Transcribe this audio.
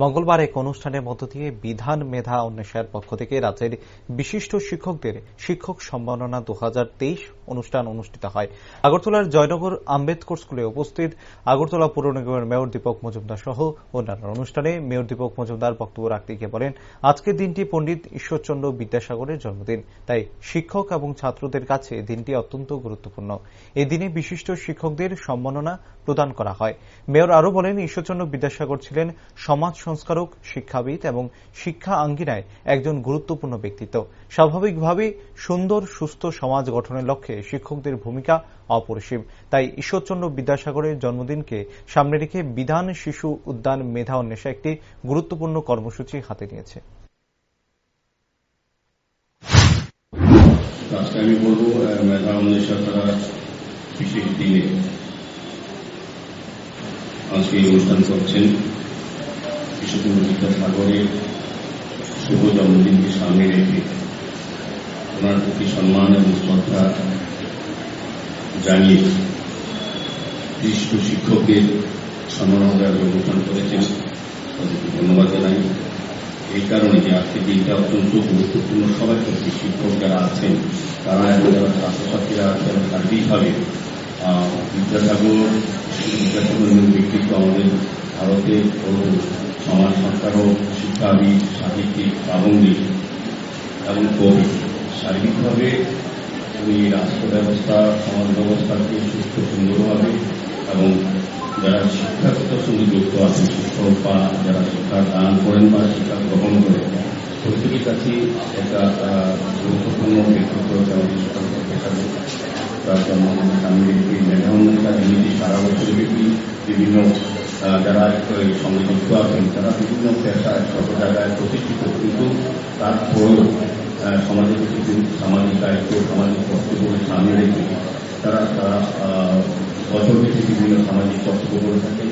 মঙ্গলবার এক অনুষ্ঠানের মধ্য দিয়ে বিধান মেধা অন্বেষণের পক্ষ থেকে রাজ্যের বিশিষ্ট শিক্ষকদের শিক্ষক সম্মাননা 2023 অনুষ্ঠান অনুষ্ঠিত হয়। আগরতলার জয়নগর আম্বেদকর স্কুলে উপস্থিত আগরতলা পৌর নিগমের মেয়র দীপক মজুমদার সহ অন্যান্য অনুষ্ঠানে মেয়র দীপক মজুমদার বক্তব্য রাখতে গিয়ে বলেন, আজকের দিনটি পণ্ডিত ঈশ্বরচন্দ্র বিদ্যাসাগরের জন্মদিন। তাই শিক্ষক এবং ছাত্রদের কাছে দিনটি অত্যন্ত গুরুত্বপূর্ণ। এই দিনে বিশিষ্ট শিক্ষকদের সম্মাননা প্রদান করা হয়। মেয়র আরও বলেন, ঈশ্বরচন্দ্র বিদ্যাসাগর ছিলেন সমাজ সংস্কারক, শিক্ষাবিদ এবং শিক্ষা আঙ্গিনায় একজন গুরুত্বপূর্ণ ব্যক্তিত্ব। স্বাভাবিকভাবেই সুন্দর সুস্থ সমাজ গঠনের লক্ষ্যে শিক্ষকদের ভূমিকা অপরিসীম। তাই ঈশ্বরচন্দ্র বিদ্যাসাগরের জন্মদিনকে সামনে রেখে বিধান শিশু উদ্যান মেধা অন্বেষা একটি গুরুত্বপূর্ণ কর্মসূচি হাতে নিয়েছে। আমি বলবো মেধা অন্বেষা তারা বিশেষ দিনে আজকে এই অনুষ্ঠান করছেন। ঈশ্বরচন্দ্র বিদ্যাসাগরের শুভ জন্মদিনকে সামনে রেখে ওনার প্রতি সম্মান এবং শ্রদ্ধা জানিয়ে বিশিষ্ট শিক্ষকদের সম্মাননা অনুষ্ঠান করেছেন, তাদেরকে ধন্যবাদ জানাই। এই কারণে যে আজকের দিনটা অত্যন্ত গুরুত্বপূর্ণ। সবাই প্রতি শিক্ষক যারা আছেন তারা এবং যারা ছাত্রছাত্রীরা যারা সার্বিকভাবে বিদ্যাসাগর ব্যক্তিত্ব আমাদের ভারতের সমাজ সংস্কারক, শিক্ষাবিদ, সাহিত্যিক, প্রাবন্ধিক এবং কবি। শারীরিকভাবে উনি রাষ্ট্র ব্যবস্থা, সমাজ ব্যবস্থাকে সুস্থ সুন্দরভাবে এবং যারা শিক্ষাগত সঙ্গে যুক্ত আছেন, শিক্ষক বা যারা শিক্ষা দান করেন বা শিক্ষা গ্রহণ করেন, প্রত্যেকের কাছে একটা গুরুত্বপূর্ণ ব্যক্তিত্ব হিসাবে তার জন্মদিনের সামনে রেখে মেধা অন্বেষা এমনিতে সারা বছর ব্যাপী বিভিন্ন যারা সঙ্গে যুক্ত আছেন তারা বিভিন্ন পেশায় সব জায়গায় প্রতিষ্ঠিত, কিন্তু তারপরেও সমাজের কিছু সামাজিক দায়িত্ব, সামাজিক কর্তব্যকে সামনে রেখে তারা বছর বিভিন্ন সামাজিক কর্তব্য করে থাকে।